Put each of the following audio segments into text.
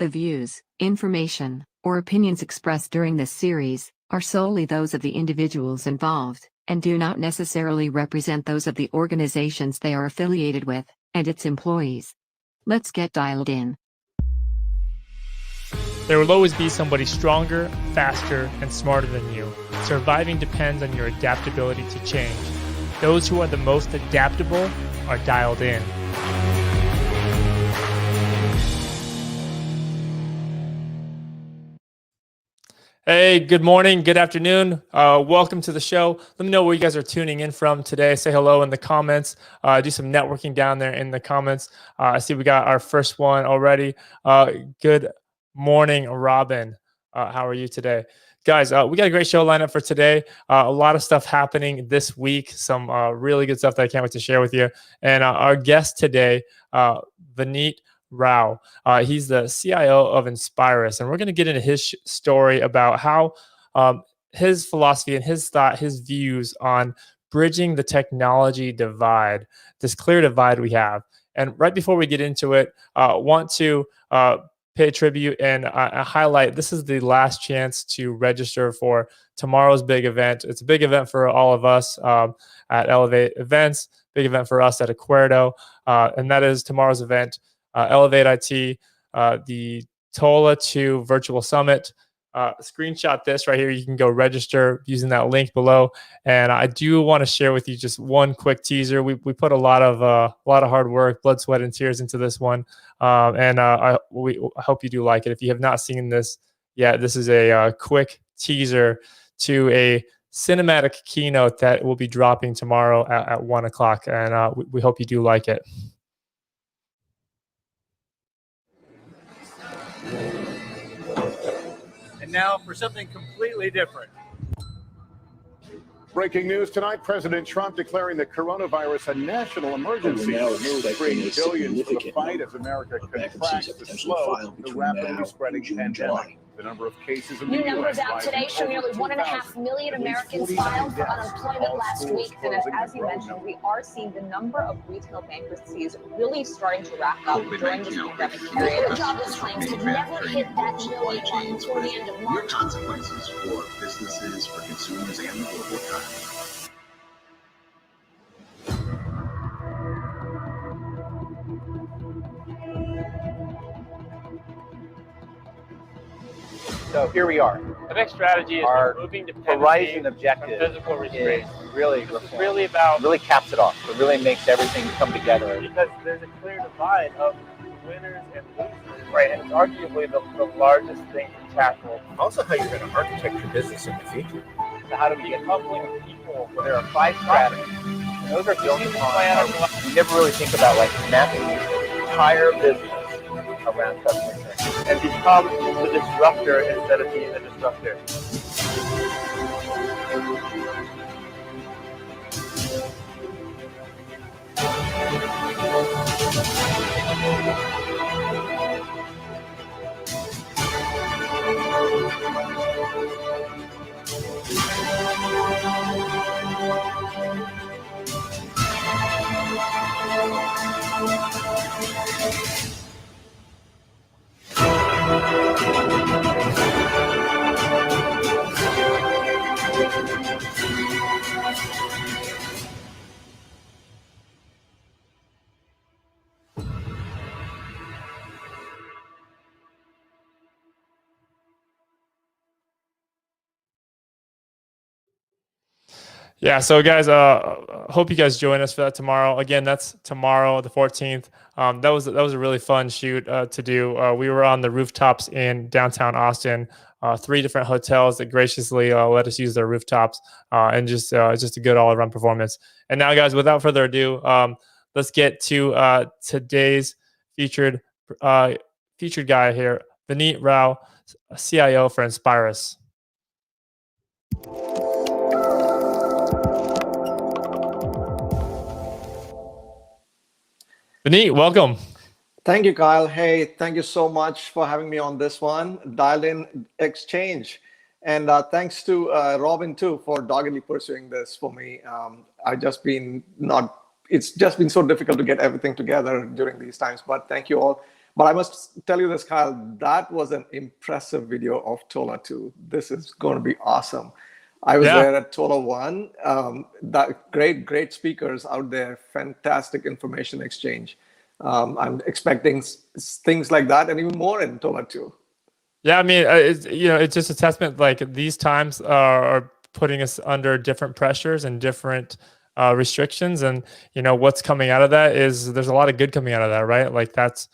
The views, information, or opinions expressed during this series are solely those of the individuals involved, and do not necessarily represent those of the organizations they are affiliated with, and its employees. Let's get dialed in. There will always be somebody stronger, faster, and smarter than you. Surviving depends on your adaptability to change. Those who are the most adaptable are dialed in. Hey, good morning, good afternoon. Welcome to the show. Let me know where you guys are tuning in from today. Say hello in the comments. Do some networking down there in the comments. I see we got our first one already. Good morning, Robin. How are you today? Guys, we got a great show lined up for today. A lot of stuff happening this week. Some really good stuff that I can't wait to share with you. And our guest today, Vineet Rao. He's the CIO of Inspirus, and we're going to get into his story about how his philosophy and his thought, his views on bridging the technology divide, this clear divide we have. And right before we get into it, want to pay tribute and highlight this is the last chance to register for tomorrow's big event. It's a big event for all of us at Elevate Events, big event for us at Acuerdo, and that is tomorrow's event. ElevateIT, the TOLA 2 virtual summit. Screenshot this right here. You can go register using that link below. And I do want to share with you just one quick teaser. We put a lot of hard work, blood, sweat, and tears into this one. I hope you do like it. If you have not seen this yet, this is a quick teaser to a cinematic keynote that will be dropping tomorrow at 1 o'clock. And we hope you do like it. And now for something completely different. Breaking news tonight, President Trump declaring the coronavirus a national emergency. Freeing billions for the fight as America contracts to slow the rapidly spreading pandemic. The number of cases in the New numbers out today show nearly 1.5 million Americans filed for unemployment last week. And as you mentioned, we are seeing the number of retail bankruptcies really starting to rack up during this pandemic period. Jobless claims have never hit that million mark until the end of March. There are consequences for businesses, for consumers, and the global economy. So here we are. The next strategy is Our removing Horizon dependency objective from physical restraints. is really Really caps it off. It really makes everything come together. because there's a clear divide of winners and losers. Right, and it's arguably the largest thing to tackle. Also, how you're going to architect your business in the future. So how do we get coupling with people? Well, there are 5 strategies. And those are built upon. You never really think about like mapping your entire business around customer experience. And become the disruptor instead of being the disruptor. Yeah, so guys, hope you guys join us for that tomorrow. Again, that's tomorrow, the 14th. That was a really fun shoot to do. We were on the rooftops in downtown Austin, 3 different hotels that graciously let us use their rooftops, and just a good all-around performance. And now, guys, without further ado, let's get to today's featured guy here, Vineet Rao, CIO for Inspirus. Vineet, welcome. Thank you, Kyle. Hey, thank you so much for having me on this one. Dialed in exchange. And thanks to Robin, too, for doggedly pursuing this for me. It's just been so difficult to get everything together during these times. But thank you all. But I must tell you this, Kyle, that was an impressive video of TOLA 2. This is going to be awesome. I was there at TOLA 1. That great speakers out there, fantastic information exchange. I'm expecting things like that and even more in TOLA 2. Yeah, I mean, it's just a testament. Like these times are putting us under different pressures and different restrictions, and what's coming out of that is there's a lot of good coming out of that, right? Like that's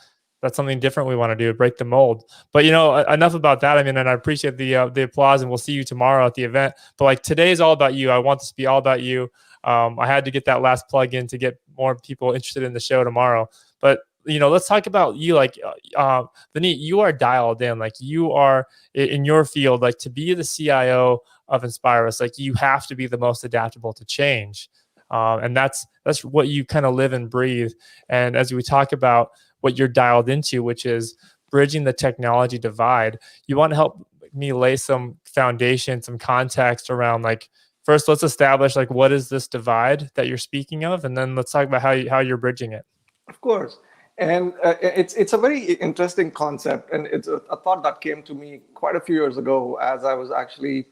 something different we want to do, break the mold. But enough about that. I mean, and I appreciate the applause, and we'll see you tomorrow at the event. But like today is all about you. I want this to be all about you. I had to get that last plug in to get more people interested in the show tomorrow. But let's talk about you. Like, Vineet, you are dialed in. Like, you are in your field. Like, to be the CIO of Inspirus, like, you have to be the most adaptable to change, and that's what you kind of live and breathe. And as we talk about what you're dialed into, which is bridging the technology divide, you want to help me lay some foundation, some context around, like, first, let's establish, like, what is this divide that you're speaking of, and then let's talk about how you're bridging it. Of course. And it's a very interesting concept, and it's a thought that came to me quite a few years ago as I was actually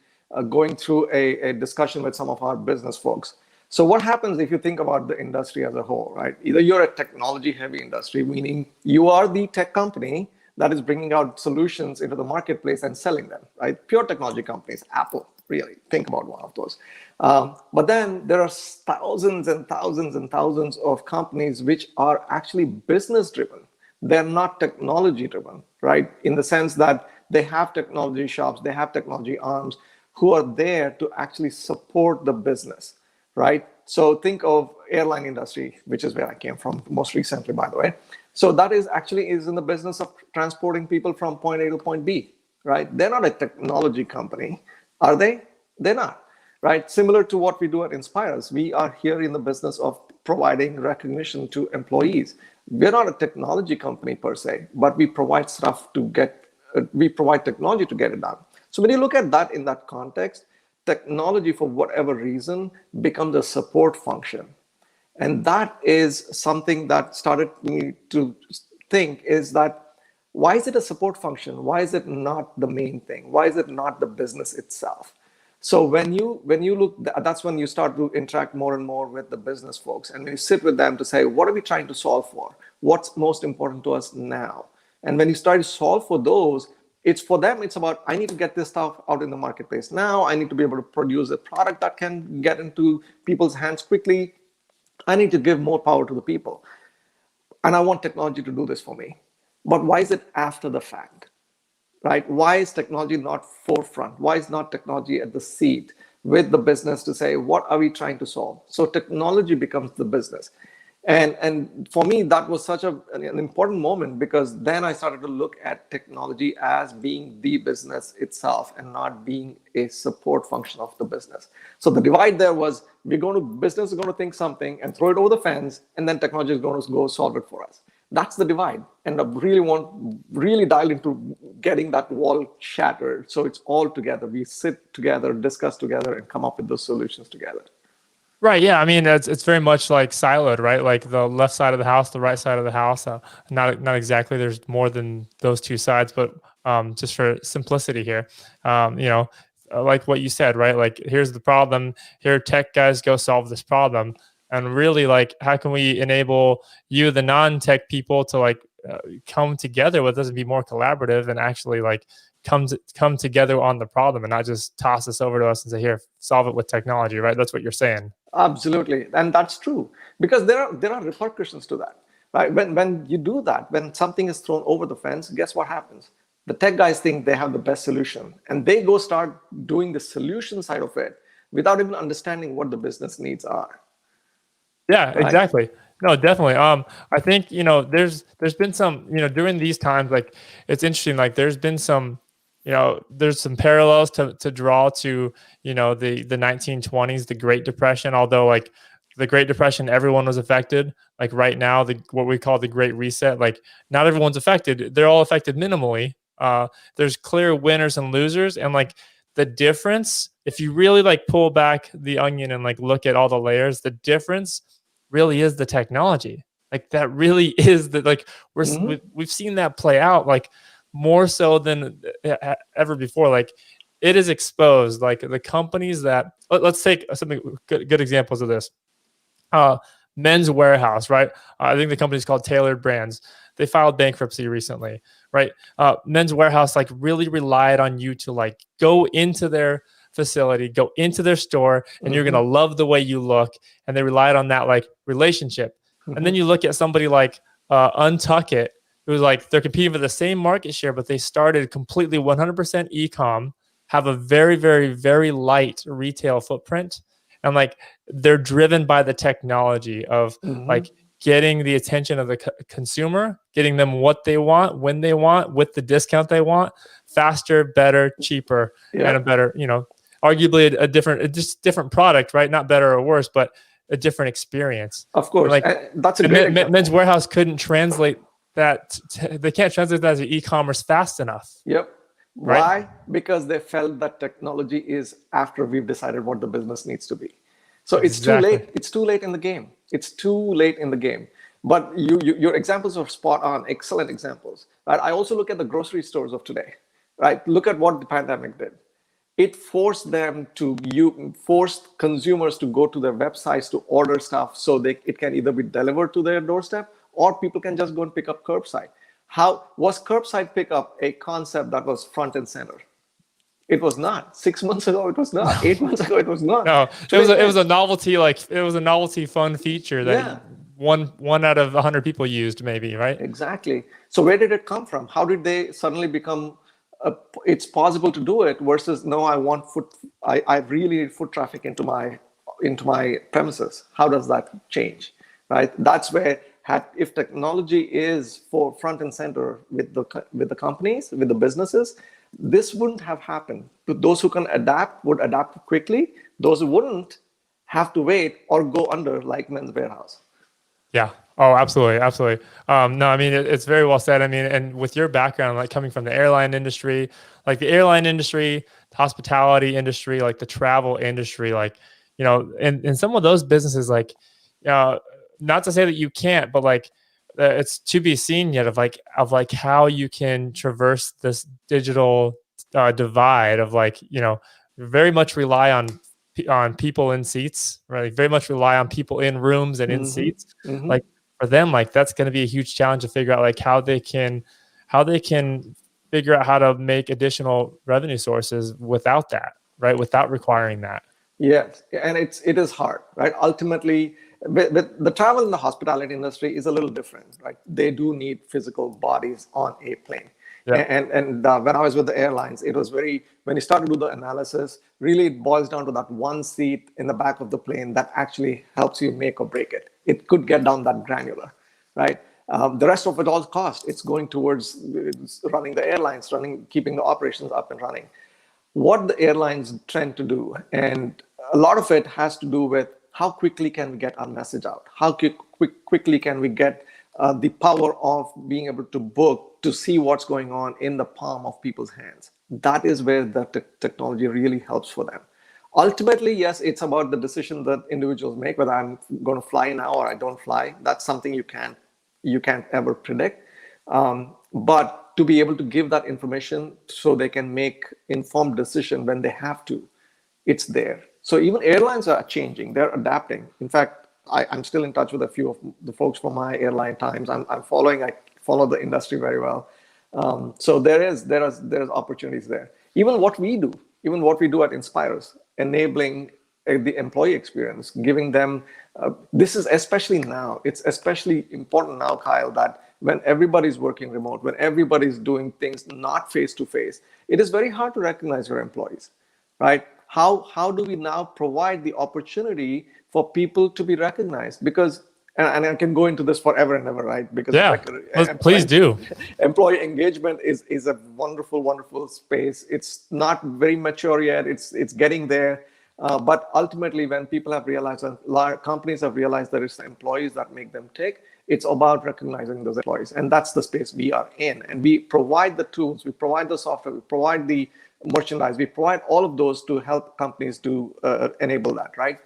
going through a discussion with some of our business folks. So what happens if you think about the industry as a whole, right? Either you're a technology-heavy industry, meaning you are the tech company that is bringing out solutions into the marketplace and selling them, right? Pure technology companies, Apple, really, think about one of those. But then there are thousands and thousands and thousands of companies which are actually business driven. They're not technology driven, right? In the sense that they have technology shops, they have technology arms who are there to actually support the business, right? So think of airline industry, which is where I came from most recently, by the way. So that is in the business of transporting people from point A to point B, right? They're not a technology company, are they? They're not. Right? Similar to what we do at Inspirus, we are here in the business of providing recognition to employees. We're not a technology company per se, but we provide we provide technology to get it done. So when you look at that in that context, technology, for whatever reason, becomes a support function. And that is something that started me to think is that, why is it a support function? Why is it not the main thing? Why is it not the business itself? So when you look, that's when you start to interact more and more with the business folks, and when you sit with them to say, what are we trying to solve for? What's most important to us now? And when you start to solve for those, it's for them, it's about, I need to get this stuff out in the marketplace now. I need to be able to produce a product that can get into people's hands quickly. I need to give more power to the people. And I want technology to do this for me. But why is it after the fact? Right? Why is technology not forefront? Why is not technology at the seat with the business to say, what are we trying to solve? So technology becomes the business. And for me, that was such an important moment, because then I started to look at technology as being the business itself and not being a support function of the business. So the divide there was, business is going to think something and throw it over the fence, and then technology is going to go solve it for us. That's the divide. And I really dial into getting that wall shattered. So it's all together. We sit together, discuss together, and come up with those solutions together. Right. Yeah. I mean, it's very much like siloed, right? Like the left side of the house, the right side of the house. Not exactly. There's more than those two sides, but just for simplicity here, like what you said, right? Like, here's the problem. Here, tech guys, go solve this problem. And really, like, how can we enable you, the non-tech people, to like come together with us and be more collaborative and actually like come together on the problem, and not just toss this over to us and say, here, solve it with technology, right? That's what you're saying. Absolutely. And that's true, because there are repercussions to that, right? When you do that, when something is thrown over the fence, guess what happens? The tech guys think they have the best solution, and they go start doing the solution side of it without even understanding what the business needs are. Yeah, right? Exactly. No, definitely. I think, there's been some, during these times, like, it's interesting, like there's been some, there's some parallels to draw to, the 1920s, the Great Depression, although like the Great Depression, everyone was affected. Like right now, what we call the Great Reset, like not everyone's affected. They're all affected minimally. There's clear winners and losers. And like the difference, if you really like pull back the onion and like look at all the layers, the difference really is the technology. Like that really is that, like we've seen that play out like more so than ever before. Like it is exposed, like the companies that, let's take something good examples of this. Men's Warehouse, right? I think the company's called Tailored Brands. They filed bankruptcy recently, right? Men's Warehouse like really relied on you to like go into their facility, go into their store, and you're gonna love the way you look. And they relied on that like relationship. And then you look at somebody like Untuckit, who's like they're competing for the same market share, but they started completely 100% e-com, have a very, very, very light retail footprint, and like they're driven by the technology of like getting the attention of the consumer, getting them what they want, when they want, with the discount they want, faster, better, cheaper, and a better, you know, arguably a different product, right? Not better or worse, but a different experience. Of course, like that's a great example. Men's Warehouse couldn't translate that. They can't translate that to e-commerce fast enough. Yep. Right? Why? Because they felt that technology is after we've decided what the business needs to be. So it's too late. It's too late in the game. It's too late in the game. But your examples are spot on. Excellent examples. Right? I also look at the grocery stores of today. Right? Look at what the pandemic did. It forced them to forced consumers to go to their websites to order stuff so it can either be delivered to their doorstep or people can just go and pick up curbside. How was curbside pickup a concept that was front and center? It was not. 6 months ago, it was not. 8 months ago, it was not. No, it was a novelty, like it was a novelty fun feature that one out of 100 people used, maybe, right? Exactly. So where did it come from? How did they suddenly become it's possible to do it versus no, I really need foot traffic into my premises. How does that change? Right? That's where if technology is for front and center with the companies, with the businesses, this wouldn't have happened. Those who can adapt would adapt quickly. Those who wouldn't have to wait or go under, like Men's Warehouse. Yeah. Oh, absolutely. Absolutely. No, I mean, it's very well said. I mean, and with your background, like coming from the airline industry, like the airline industry, the hospitality industry, like the travel industry, like, you know, and some of those businesses, like, not to say that you can't, but like, it's to be seen yet of like how you can traverse this digital divide of like, you know, very much rely on people in seats, right? Very much rely on people in rooms and in seats. Like for them, like that's going to be a huge challenge to figure out like how they can figure out how to make additional revenue sources without that, right? Without requiring that. Yes, and it is hard, right? Ultimately, the travel and the hospitality industry is a little different, right? They do need physical bodies on a plane. Yeah. And when I was with the airlines, it was when you start to do the analysis, really it boils down to that one seat in the back of the plane that actually helps you make or break it. It could get down that granular, right? The rest of it all cost. It's going towards running the airlines, keeping the operations up and running. What the airlines tend to do, and a lot of it has to do with how quickly can we get our message out? How quickly can we get the power of being able to book, to see what's going on in the palm of people's hands? That is where the technology really helps for them. Ultimately, yes, it's about the decision that individuals make, whether I'm going to fly now or I don't fly. That's something you can't ever predict. But to be able to give that information so they can make informed decision when they have to, it's there. So even airlines are changing, they're adapting. In fact, I'm still in touch with a few of the folks from my airline times. I follow the industry very well. So there's opportunities there. Even what we do at Inspirus, enabling the employee experience, giving them, this is especially now, it's especially important now, Kyle, that when everybody's working remote, when everybody's doing things not face-to-face, it is very hard to recognize your employees, right? How do we now provide the opportunity for people to be recognized? Because, and I can go into this forever and ever, right? Because please do. Employee engagement is a wonderful, wonderful space. It's not very mature yet. It's getting there. But ultimately, when people have realized, and companies have realized that it's the employees that make them tick, it's about recognizing those employees. And that's the space we are in. And we provide the tools, we provide the software, we provide the merchandise, we provide all of those to help companies to enable that, right?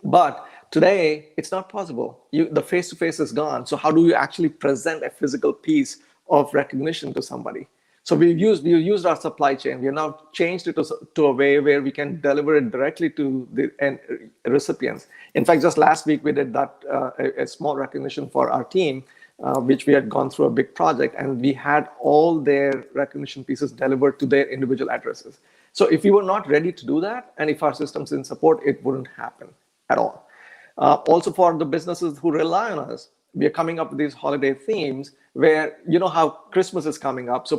But Today, it's not possible. The face-to-face is gone. So how do you actually present a physical piece of recognition to somebody? So we've used our supply chain. We have now changed it to a way where we can deliver it directly to the recipients. In fact, just last week, we did that a small recognition for our team, which we had gone through a big project, and we had all their recognition pieces delivered to their individual addresses. So if we were not ready to do that, and if our systems didn't support, it wouldn't happen at all. Also for the businesses who rely on us, we are coming up with these holiday themes where, you know how Christmas is coming up. So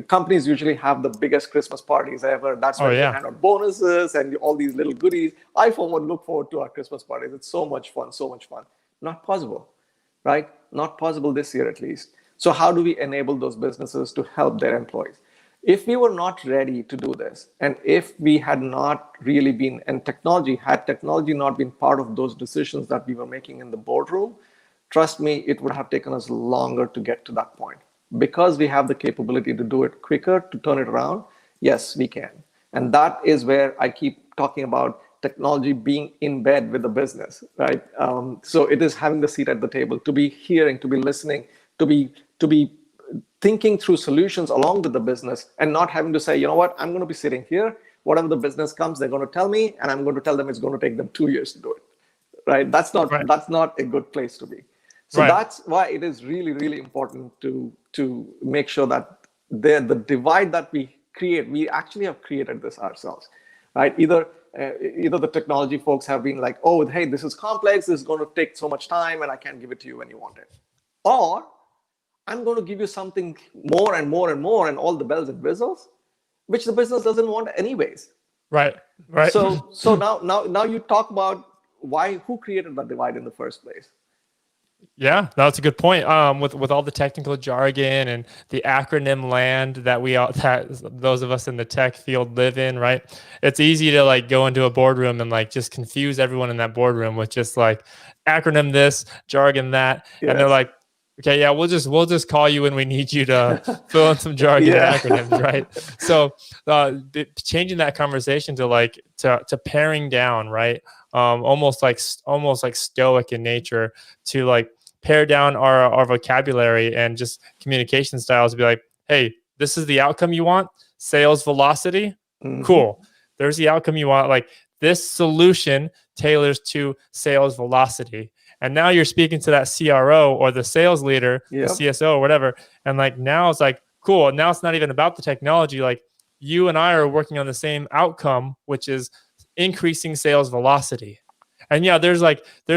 companies usually have the biggest Christmas parties ever. That's when they hand out bonuses and all these little goodies. I, for one, look forward to our Christmas parties. It's so much fun, so much fun. Not possible, right? Not possible this year, at least. So how do we enable those businesses to help their employees? If we were not ready to do this, and if we had not really been, and had technology not been part of those decisions that we were making in the boardroom, trust me, it would have taken us longer to get to that point. Because we have the capability to do it quicker, to turn it around, yes, we can. And that is where I keep talking about technology being in bed with the business, right? So it is having the seat at the table, to be hearing, to be listening, to be thinking through solutions along with the business, and not having to say, you know what, I'm going to be sitting here. Whatever the business comes, they're going to tell me, and I'm going to tell them it's going to take them 2 years to do it. Right? That's not a good place to be. So that's why it is really, really important to make sure that the divide that we create, we actually have created this ourselves, right? Either the technology folks have been like, oh, hey, this is complex, this is going to take so much time, and I can't give it to you when you want it. Or I'm going to give you something more and more and more and all the bells and whistles, which the business doesn't want anyways. Right. So now you talk about who created that divide in the first place. Yeah, that's a good point. With all the technical jargon and the acronym land that those of us in the tech field live in, right? It's easy to like go into a boardroom and like just confuse everyone in that boardroom with just like acronym this, jargon that, and they're like, okay, yeah, we'll just call you when we need you to fill in some jargon and acronyms, right? So changing that conversation to paring down, right? Almost like stoic in nature, to like pare down our vocabulary and just communication styles to be like, hey, this is the outcome you want, sales velocity, cool. There's the outcome you want, like this solution tailors to sales velocity. And now you're speaking to that CRO or the sales leader, the CSO or whatever. And like, now it's like, cool. Now it's not even about the technology. Like you and I are working on the same outcome, which is increasing sales velocity. And yeah, there's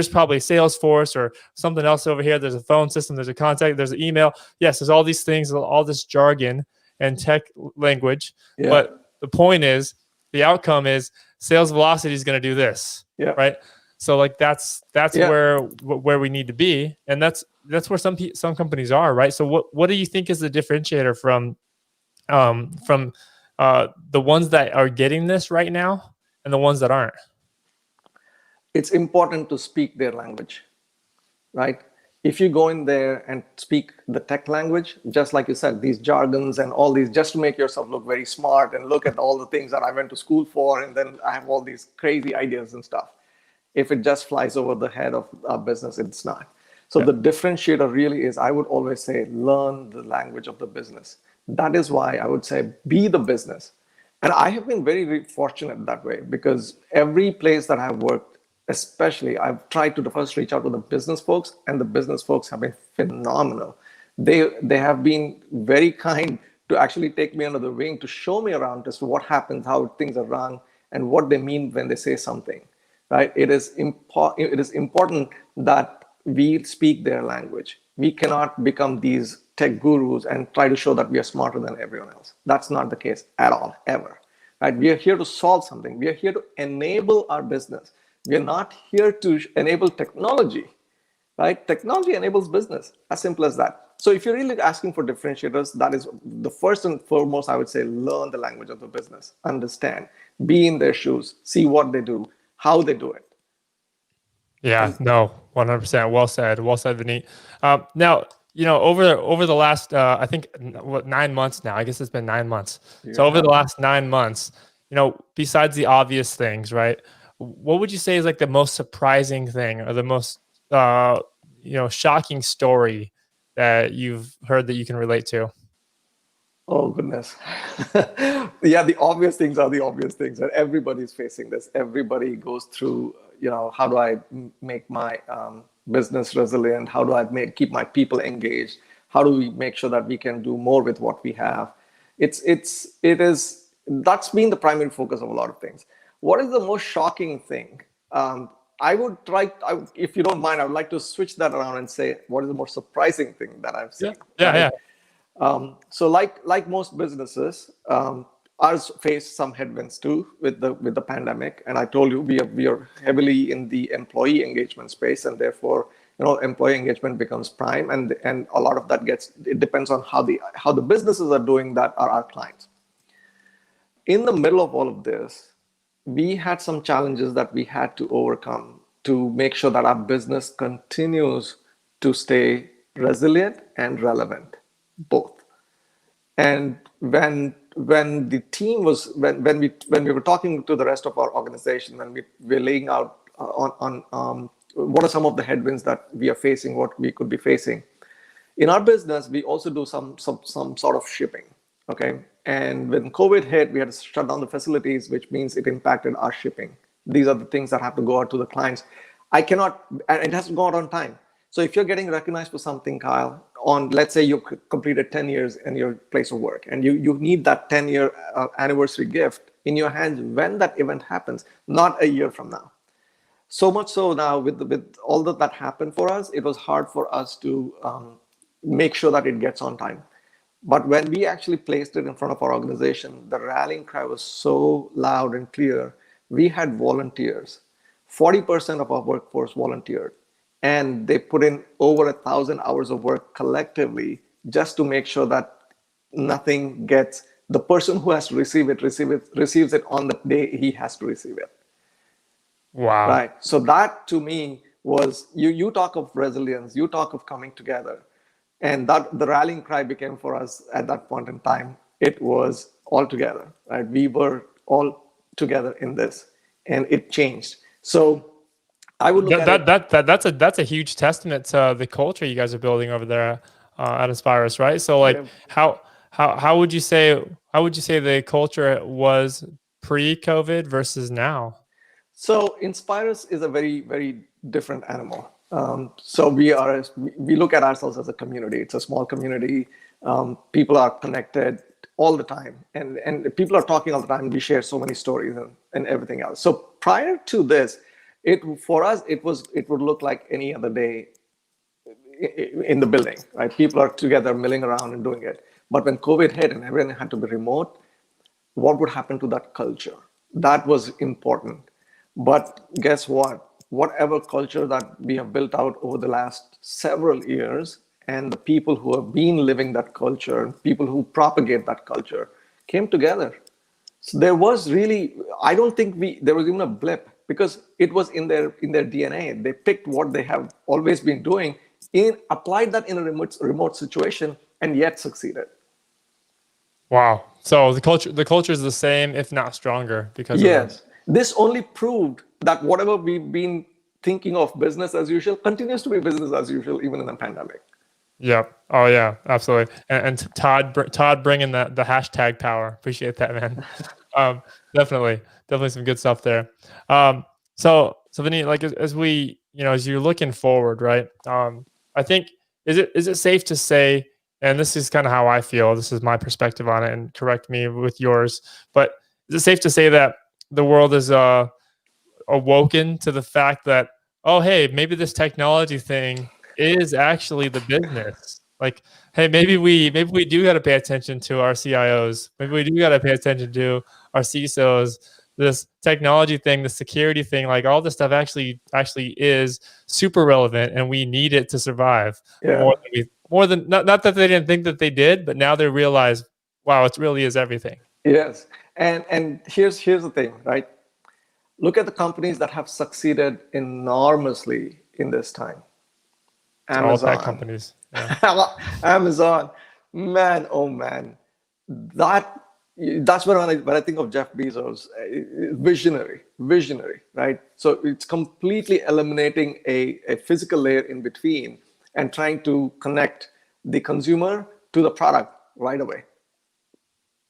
probably Salesforce or something else over here. There's a phone system, there's a contact, there's an email. Yes, there's all these things, all this jargon and tech language. Yeah. But the point is, the outcome is sales velocity is going to do this, right? So like that's where we need to be, and that's where some companies are, right? So what do you think is the differentiator from the ones that are getting this right now and the ones that aren't? It's important to speak their language, right? If you go in there and speak the tech language, just like you said, these jargons and all these, just to make yourself look very smart and look at all the things that I went to school for, and then I have all these crazy ideas and stuff. If it just flies over the head of our business, it's not. So the differentiator really is, I would always say, learn the language of the business. That is why I would say, be the business. And I have been very, very fortunate that way, because every place that I've worked, especially, I've tried to first reach out to the business folks, and the business folks have been phenomenal. They have been very kind to actually take me under the wing to show me around as to what happens, how things are run, and what they mean when they say something. Right? It is important that we speak their language. We cannot become these tech gurus and try to show that we are smarter than everyone else. That's not the case at all, ever. Right? We are here to solve something. We are here to enable our business. We are not here to enable technology. Right? Technology enables business. As simple as that. So if you're really asking for differentiators, that is the first and foremost, I would say, learn the language of the business. Understand. Be in their shoes. See what they do. How they do it. Yeah, no, 100%. Well said, Vineet. Now, over the last, I think, 9 months now, I guess it's been 9 months. So over the last 9 months, besides the obvious things, right? what would you say is like the most surprising thing or the most shocking story that you've heard that you can relate to? Oh, goodness. Yeah, the obvious things are the obvious things, and everybody's facing this. Everybody goes through, how do I make my business resilient? How do I keep my people engaged? How do we make sure that we can do more with what we have? That's been the primary focus of a lot of things. What is the most shocking thing? If you don't mind, I would like to switch that around and say, what is the most surprising thing that I've seen? Yeah. So like most businesses, ours faced some headwinds too with the pandemic. And I told you we are heavily in the employee engagement space, and therefore employee engagement becomes prime, and a lot of that it depends on how the businesses are doing that are our clients. In the middle of all of this, we had some challenges that we had to overcome to make sure that our business continues to stay resilient and relevant, both. And when the team was when we were talking to the rest of our organization, when we were laying out on what are some of the headwinds that we are facing, what we could be facing in our business, we also do some sort of shipping. Okay, and when COVID hit, we had to shut down the facilities, which means it impacted our shipping. These are the things that have to go out to the clients. And it has to go out on time. So if you're getting recognized for something, Kyle, let's say you completed 10 years in your place of work, and you need that 10-year anniversary gift in your hands when that event happens, not a year from now. So much so now with all that happened for us, it was hard for us to make sure that it gets on time. But when we actually placed it in front of our organization, the rallying cry was so loud and clear. We had volunteers. 40% of our workforce volunteered. And they put in over 1,000 hours of work collectively just to make sure that nothing gets, the person who has to receive it receives it on the day he has to receive it. Wow. Right. So that to me was, you talk of resilience, you talk of coming together. And that the rallying cry became for us at that point in time, it was all together, right? We were all together in this, and it changed. So I would look that's a huge testament to the culture you guys are building over there at Inspirus, right? So like, how would you say the culture was pre-COVID versus now? So Inspirus is a very, very different animal. So we look at ourselves as a community. It's a small community. People are connected all the time, and people are talking all the time. We share so many stories and everything else. So prior to this, for us, it would look like any other day in the building, right? People are together milling around and doing it. But when COVID hit and everything had to be remote, what would happen to that culture? That was important. But guess what? Whatever culture that we have built out over the last several years, and the people who have been living that culture, people who propagate that culture, came together. So there was really, I don't think there was even a blip, because it was in their DNA. They picked what they have always been doing, applied that in a remote situation, and yet succeeded. Wow. So the culture is the same, if not stronger, because yes. This only proved that whatever we've been thinking of business as usual continues to be business as usual, even in the pandemic. Yep. Oh yeah, absolutely. And Todd bringing the hashtag power. Appreciate that, man. Definitely some good stuff there. So Vineet, like as you're looking forward, right? I think is it safe to say, and this is kind of how I feel, this is my perspective on it, and correct me with yours, but is it safe to say that the world is awoken to the fact that, oh, hey, maybe this technology thing is actually the business? Like, hey, maybe we do got to pay attention to our CIOs. Maybe we do got to pay attention to our CISOs. This technology thing, the security thing, like all this stuff actually is super relevant, and we need it to survive. Yeah. More than not that they didn't think that they did, but now they realize, wow, it really is everything. Yes. And here's the thing, right? Look at the companies that have succeeded enormously in this time. Amazon. All tech companies. Yeah. Amazon, man, oh man, that That's when I think of Jeff Bezos, visionary, right? So it's completely eliminating a physical layer in between and trying to connect the consumer to the product right away.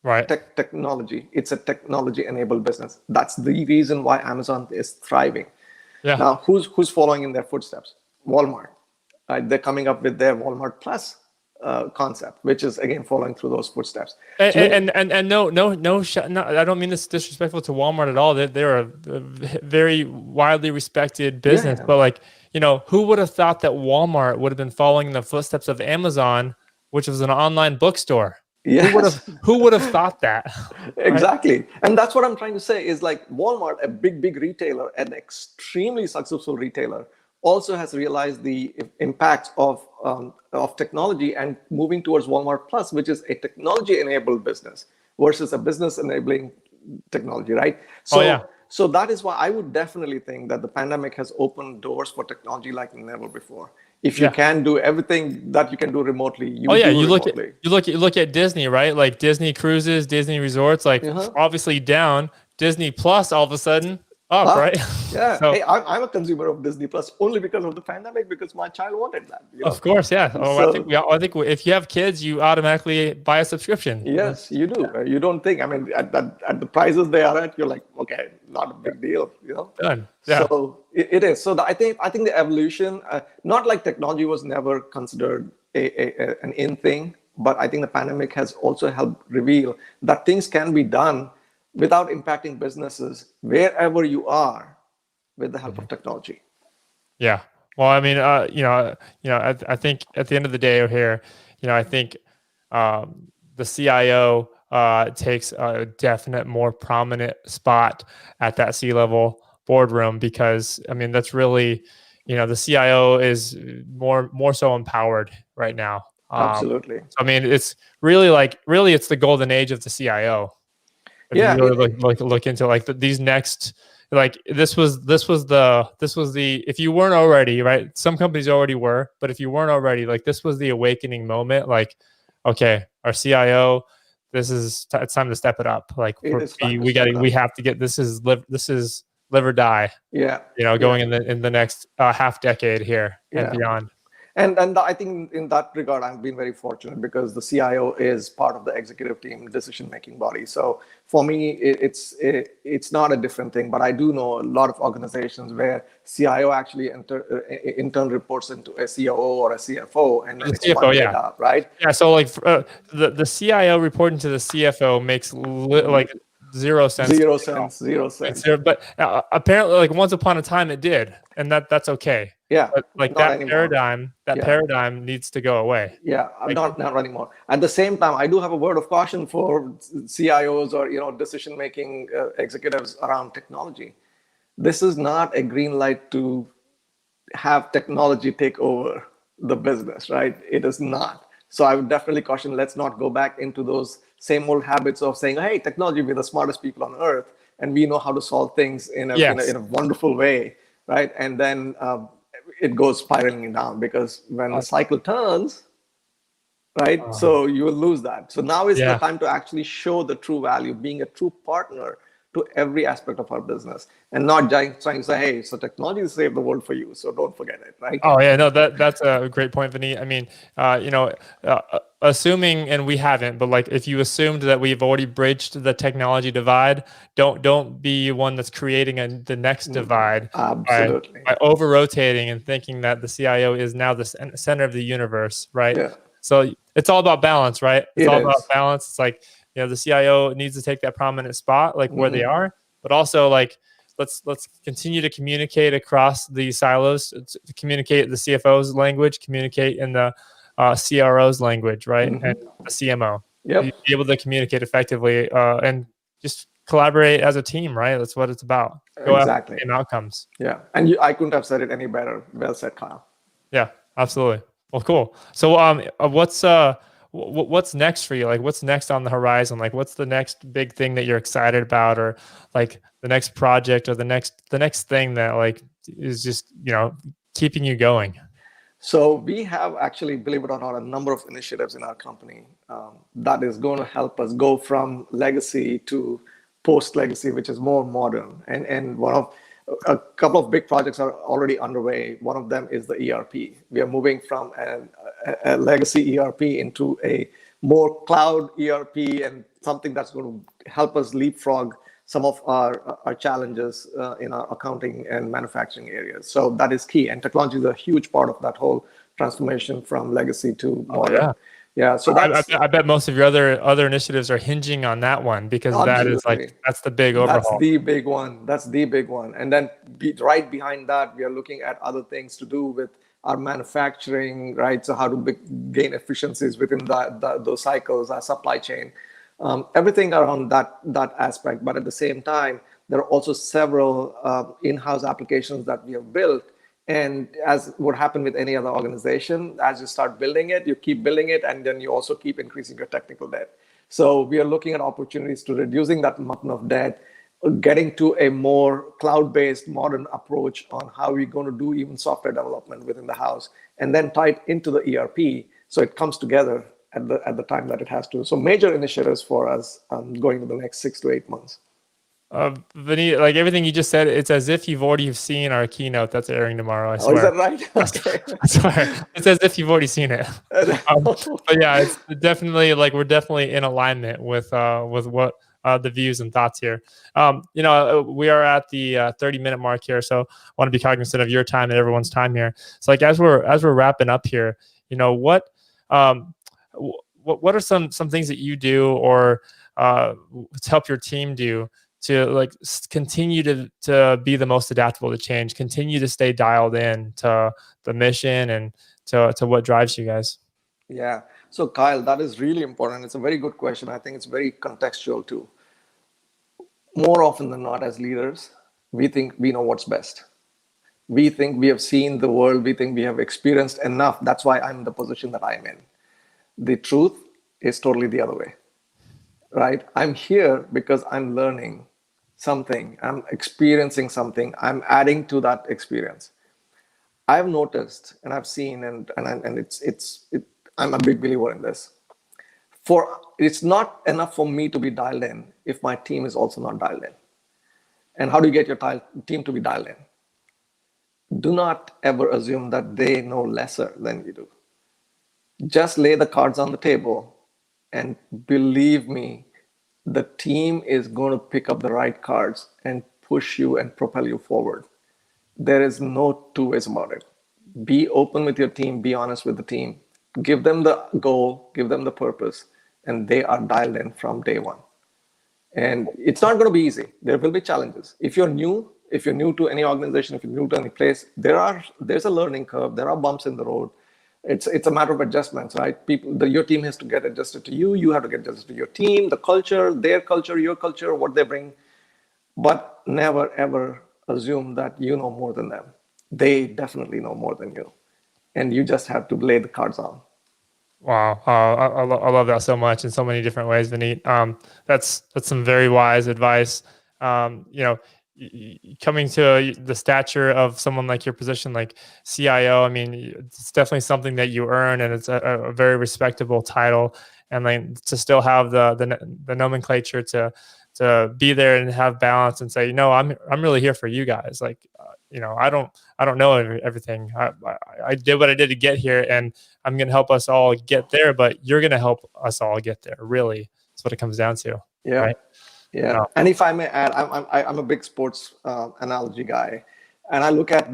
Right. Technology. It's a technology-enabled business. That's the reason why Amazon is thriving. Yeah. Now, who's following in their footsteps? Walmart. Right? They're coming up with their Walmart Plus concept, which is again following through those footsteps. And no, I don't mean this disrespectful to Walmart at all. They're a very widely respected business, but like, you know, who would have thought that Walmart would have been following in the footsteps of Amazon, which was an online bookstore? Yes. Who would have thought that? Exactly. Right? And that's what I'm trying to say is like Walmart, a big retailer, an extremely successful retailer, also has realized the impact of technology and moving towards Walmart Plus, which is a technology-enabled business versus a business-enabling technology, right? So, So that is why I would definitely think that the pandemic has opened doors for technology like never before. If you can do everything that you can do remotely, you look at Disney, right? Like Disney cruises, Disney resorts, like obviously down. Disney Plus all of a sudden up, right? Yeah. So, hey, I'm a consumer of Disney Plus only because of the pandemic, because my child wanted that. You know? Of course, yeah. So, I think if you have kids, you automatically buy a subscription. Yes, you do. Yeah. You don't think. I mean, at the prices they are at, you're like, okay, not a big deal. You know. Done. Yeah. So it is. So I think the evolution, not like technology was never considered an in thing, but I think the pandemic has also helped reveal that things can be done without impacting businesses wherever you are with the help of technology. Yeah. Well, I mean, I think at the end of the day here, I think the CIO takes a definite more prominent spot at that C-level boardroom, because I mean, that's really, the CIO is more so empowered right now. Absolutely. I mean, it's really it's the golden age of the CIO. If you really look into like these next, like this was the if you weren't already, right, some companies already were, but if you weren't already, like this was the awakening moment. Like, okay, our CIO, it's time to step it up. Like we have to get this is live or die. Yeah. Going in the next half decade here and beyond. And I think in that regard, I've been very fortunate because the CIO is part of the executive team decision-making body. So for me, it's not a different thing, but I do know a lot of organizations where CIO actually in turn reports into a COO or a CFO, and then it's CFO, up, right? Yeah. So like the CIO reporting to the CFO makes like zero sense. Zero sense. But apparently, like once upon a time, it did, and that's okay. Yeah, but like that anymore. Paradigm needs to go away. Yeah, not anymore. At the same time, I do have a word of caution for CIOs or decision-making executives around technology. This is not a green light to have technology take over the business, right? It is not. So I would definitely caution, let's not go back into those same old habits of saying, hey, technology, we're the smartest people on earth, and we know how to solve things in a wonderful way, right? And then it goes spiraling down, because when the cycle turns, right, so you will lose that. So now is the time to actually show the true value, being a true partner to every aspect of our business, and not trying to say, hey, so technology will save the world for you, so don't forget it, right? Oh yeah, no, that's a great point, Vineet. I mean, assuming, and we haven't, but like if you assumed that we've already bridged the technology divide, don't be one that's creating the next divide. Absolutely. By over rotating and thinking that the CIO is now the center of the universe, right? Yeah. So it's all about balance, right? It's all about balance. It's like, the CIO needs to take that prominent spot, like where they are, but also like let's continue to communicate across the silos, to communicate the CFO's language, communicate in the CRO's language, right, and the CMO. Be able to communicate effectively and just collaborate as a team, right? That's what it's about. Go after the same outcomes. Yeah, and I couldn't have said it any better. Well said, Kyle. Yeah, absolutely. Well, cool. So, what's next for you? Like, what's next on the horizon? Like, what's the next big thing that you're excited about, or like the next project, or the next thing that like is just keeping you going? So we have actually, believe it or not, a number of initiatives in our company that is going to help us go from legacy to post-legacy, which is more modern. And a couple of big projects are already underway. One of them is the ERP. We are moving from a legacy ERP into a more cloud ERP, and something that's going to help us leapfrog some of our challenges in our accounting and manufacturing areas. So that is key. And technology is a huge part of that whole transformation from legacy to modern. Oh, yeah. So I bet most of your other initiatives are hinging on that one, because that is that's the big overhaul. That's the big one. That's the big one. And then right behind that, we are looking at other things to do with our manufacturing, right? So how to gain efficiencies within those cycles, our supply chain, everything around that aspect. But at the same time, there are also several in-house applications that we have built. And as would happen with any other organization, as you start building it, you keep building it, and then you also keep increasing your technical debt. So we are looking at opportunities to reducing that mountain of debt, getting to a more cloud-based modern approach on how we're going to do even software development within the house, and then tie it into the ERP so it comes together at the time that it has to. So major initiatives for us going to the next 6 to 8 months. Vineet, like everything you just said, it's as if you've already seen our keynote that's airing tomorrow. I swear. Oh, is that right? Okay. I swear. It's as if you've already seen it. But yeah, it's definitely we're definitely in alignment with what the views and thoughts here. We are at the 30-minute mark here, so I want to be cognizant of your time and everyone's time here. So as we're wrapping up here, what are some things that you do or to help your team do to continue to be the most adaptable to change, continue to stay dialed in to the mission and to what drives you guys? Yeah. So Kyle, that is really important. It's a very good question. I think it's very contextual too. More often than not, as leaders, we think we know what's best. We think we have seen the world. We think we have experienced enough. That's why I'm in the position that I'm in. The truth is totally the other way, right? I'm here because I'm learning something. I'm experiencing something. I'm adding to that experience. I've noticed and I've seen, and I'm a big believer in this. It's not enough for me to be dialed in if my team is also not dialed in. And how do you get your team to be dialed in? Do not ever assume that they know lesser than you do. Just lay the cards on the table, and believe me, the team is going to pick up the right cards and push you and propel you forward. There is no two ways about it. Be open with your team, be honest with the team, give them the goal, give them the purpose, and they are dialed in from day one. And it's not going to be easy. There will be challenges. If you're new to any organization, if you're new to any place, there's a learning curve. There are bumps in the road. It's a matter of adjustments, right? Your team has to get adjusted to you. You have to get adjusted to your team, the culture, their culture, your culture, what they bring. But never, ever assume that you know more than them. They definitely know more than you. And you just have to lay the cards on. Wow. I love that so much in so many different ways, Vineet. That's some very wise advice. Coming to the stature of someone like your position, like CIO, I mean, it's definitely something that you earn, and it's a very respectable title. And to still have the nomenclature to be there and have balance and say, I'm really here for you guys. I don't know everything. I did what I did to get here, and I'm going to help us all get there, but you're going to help us all get there. Really, that's what it comes down to. Yeah. Right? Yeah. And if I may add, I'm a big sports analogy guy, and I look at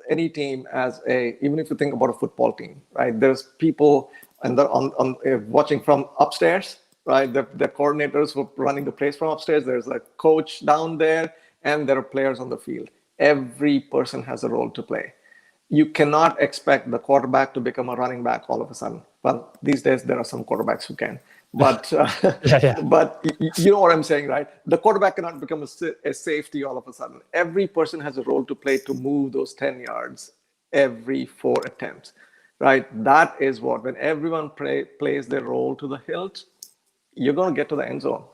any team as even if you think about a football team, right? There's people and they're on watching from upstairs, right? The coordinators who are running the plays from upstairs. There's a coach down there, and there are players on the field. Every person has a role to play. You cannot expect the quarterback to become a running back all of a sudden. Well, these days there are some quarterbacks who can, but but you know what I'm saying, right? The quarterback cannot become a safety all of a sudden. Every person has a role to play to move those 10 yards every 4 attempts, right? That is when everyone plays their role to the hilt, you're going to get to the end zone.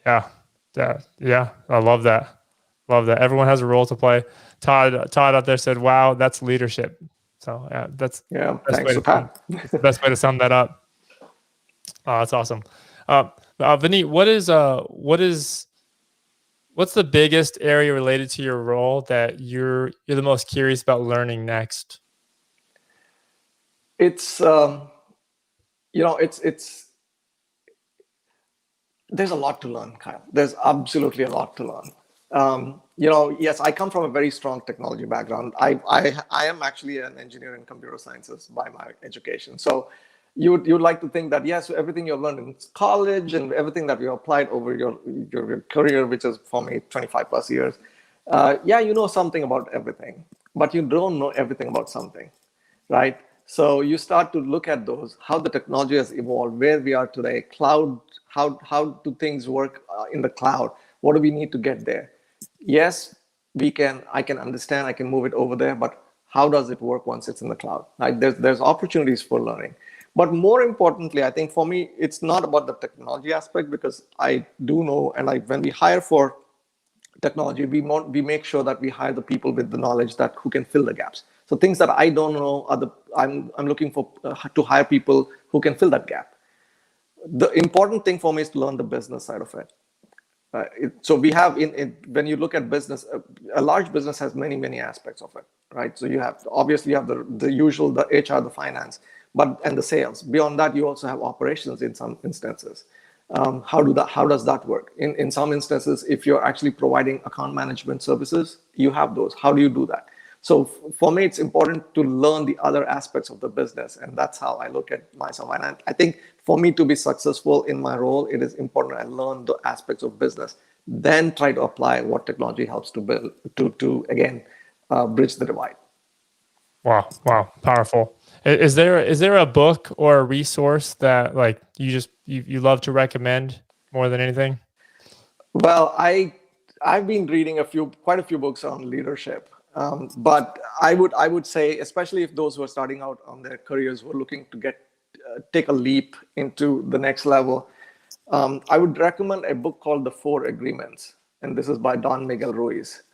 Yeah. I love that. Love that. Everyone has a role to play. Todd out there said, wow, that's leadership. So that's Yeah, the best thanks way for that. that's the best way to sum that up. That's awesome. Vineet, what's the biggest area related to your role that you're the most curious about learning next? It's it's there's a lot to learn, Kyle. There's absolutely a lot to learn. Yes, I come from a very strong technology background. I am actually an engineer in computer sciences by my education. So you'd like to think that, yes, everything you learned in college and everything that you applied over your career, which is for me 25 plus years, you know something about everything, but you don't know everything about something, right? So you start to look at those, how the technology has evolved, where we are today, cloud, how do things work in the cloud? What do we need to get there? Yes, I can understand, I can move it over there, but how does it work once it's in the cloud? Right? There's opportunities for learning. But more importantly, I think for me, it's not about the technology aspect, because I do know, and when we hire for technology, we make sure that we hire the people with the knowledge that who can fill the gaps. So things that I don't know, I'm looking for to hire people who can fill that gap. The important thing for me is to learn the business side of it. So we have when you look at business, a large business has many aspects of it, right? So you have the usual, the HR, the finance, and the sales. Beyond that, you also have operations in some instances. How does that work? In some instances, if you're actually providing account management services, you have those. How do you do that? So for me, it's important to learn the other aspects of the business, and that's how I look at myself. And I think for me to be successful in my role, it is important I learn the aspects of business, then try to apply what technology helps to build to again bridge the divide. Wow, powerful. Is there a book or a resource that like you love to recommend more than anything? Well, I've been reading quite a few books on leadership, but I would say, especially if those who are starting out on their careers, who are looking to take a leap into the next level, I would recommend a book called The 4 Agreements, and this is by Don Miguel Ruiz.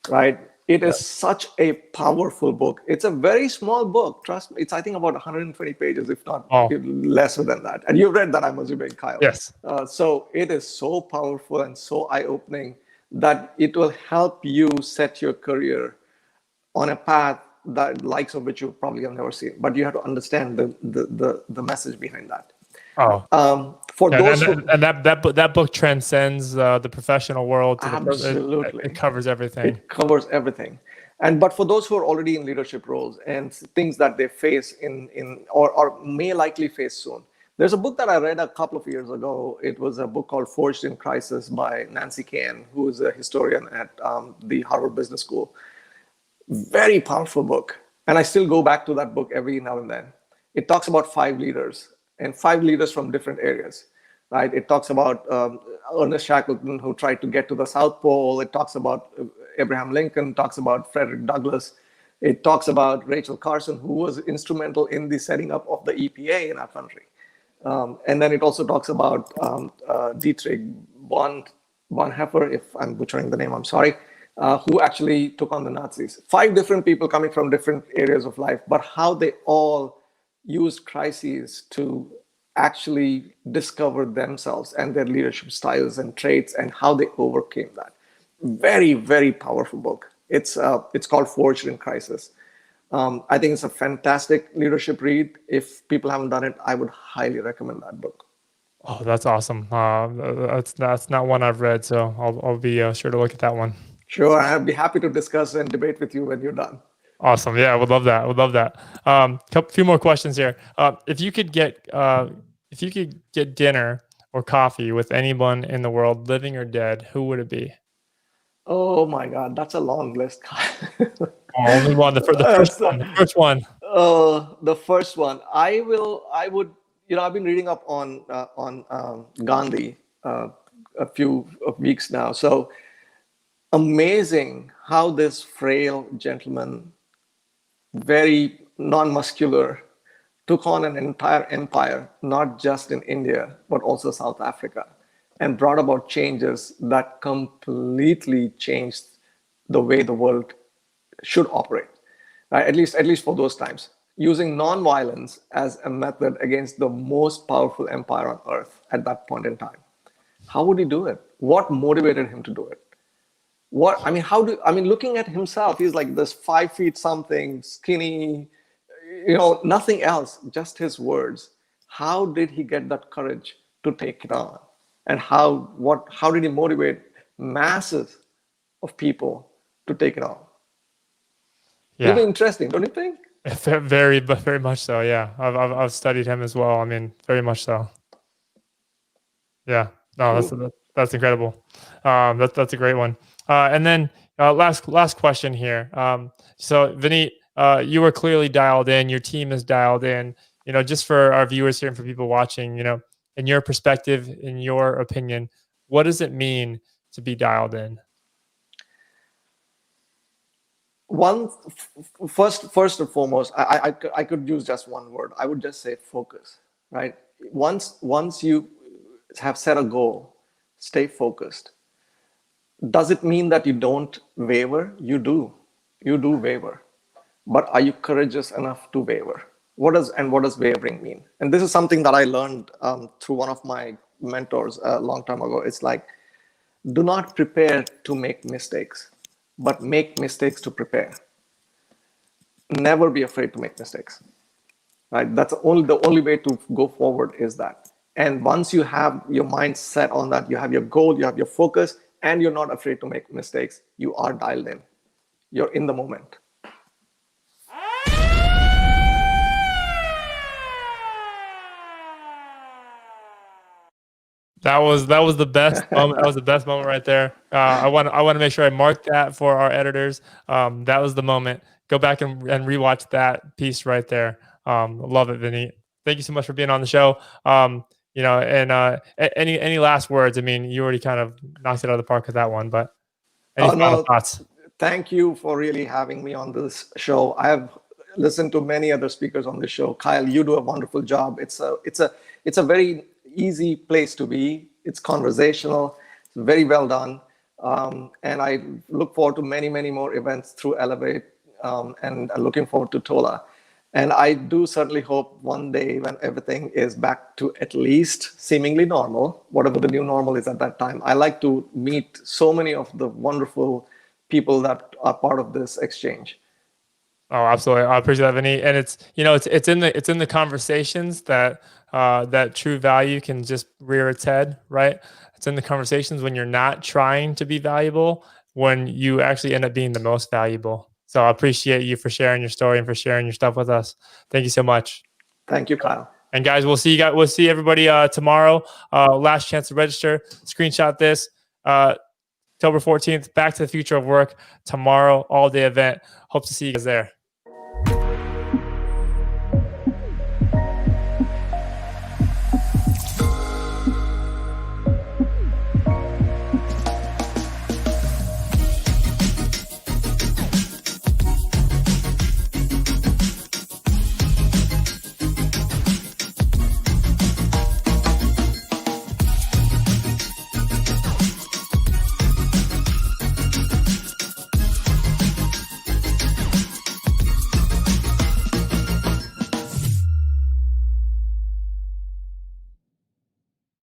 Right? It is such a powerful book. It's a very small book. Trust me. It's, I think, about 120 pages, if not lesser than that. And you've read that, I'm assuming, Kyle. Yes. So it is so powerful and so eye-opening that it will help you set your career on a path that likes of which you probably have never seen. But you have to understand the message behind that. That book transcends the professional world. Absolutely. It covers everything. It covers everything. But for those who are already in leadership roles and things that they face or may likely face soon, there's a book that I read a couple of years ago. It was a book called Forged in Crisis by Nancy Kane, who is a historian at the Harvard Business School. Very powerful book. And I still go back to that book every now and then. It talks about 5 leaders, and 5 leaders from different areas, right? It talks about Ernest Shackleton, who tried to get to the South Pole. It talks about Abraham Lincoln, talks about Frederick Douglass. It talks about Rachel Carson, who was instrumental in the setting up of the EPA in our country. And then it also talks about Dietrich Bonhoeffer, if I'm butchering the name, I'm sorry, who actually took on the Nazis. 5 different people coming from different areas of life, but how they all used crises to actually discover themselves and their leadership styles and traits and how they overcame that. Very, very powerful book. It's called Forged in Crisis. I think it's a fantastic leadership read. If people haven't done it, I would highly recommend that book. Oh, that's awesome. That's not one I've read, so I'll be sure to look at that one. Sure, I'd be happy to discuss and debate with you when you're done. Awesome. Yeah, I would love that. Few more questions here. If you could get dinner or coffee with anyone in the world, living or dead, who would it be? Oh my God, that's a long list. Only one. The first one. The first one. The first one. I would. I've been reading up on Gandhi a few weeks now. So amazing how this frail gentleman, very non-muscular, took on an entire empire, not just in India, but also South Africa, and brought about changes that completely changed the way the world should operate. right? At least for those times, using non-violence as a method against the most powerful empire on earth at that point in time. How would he do it? What motivated him to do it? Looking at himself, he's like this 5 feet something, skinny, nothing else, just his words. How did he get that courage to take it on? And how did he motivate masses of people to take it on? Yeah. Really interesting, don't you think? Very much so. Yeah, I've studied him as well. I mean, very much so. Yeah, no, that's incredible. That's a great one. And then last question here. So Vineet, you were clearly dialed in. Your team is dialed in. Just for our viewers here and for people watching, in your perspective, in your opinion, what does it mean to be dialed in? First and foremost, I could use just one word. I would just say focus, right? Once you have set a goal, stay focused. Does it mean that you don't waver? You do waver. But are you courageous enough to waver? What does wavering mean? And this is something that I learned through one of my mentors a long time ago. It's like, do not prepare to make mistakes, but make mistakes to prepare. Never be afraid to make mistakes, right? That's the only way to go forward is that. And once you have your mind set on that, you have your goal, you have your focus, and you're not afraid to make mistakes, you are dialed in. You're in the moment. That was the best moment. That was the best moment right there. I want to make sure I mark that for our editors. That was the moment. Go back and rewatch that piece right there. Love it, Vineet. Thank you so much for being on the show. Any last words? I mean, you already kind of knocked it out of the park with that one, but any final thoughts? Thank you for really having me on this show. I have listened to many other speakers on this show. Kyle, you do a wonderful job. It's a very easy place to be. It's conversational. It's very well done. And I look forward to many, many more events through Elevate, and looking forward to TOLA. And I do certainly hope one day when everything is back to at least seemingly normal, whatever the new normal is at that time, I like to meet so many of the wonderful people that are part of this exchange. Oh, absolutely. I appreciate that, Vineet. And it's in the conversations that that true value can just rear its head, right? It's in the conversations when you're not trying to be valuable, when you actually end up being the most valuable. So I appreciate you for sharing your story and for sharing your stuff with us. Thank you so much. Thank you, Kyle. And guys, we'll see everybody tomorrow. Last chance to register. Screenshot this. October 14th, Back to the Future of Work tomorrow, all day event. Hope to see you guys there.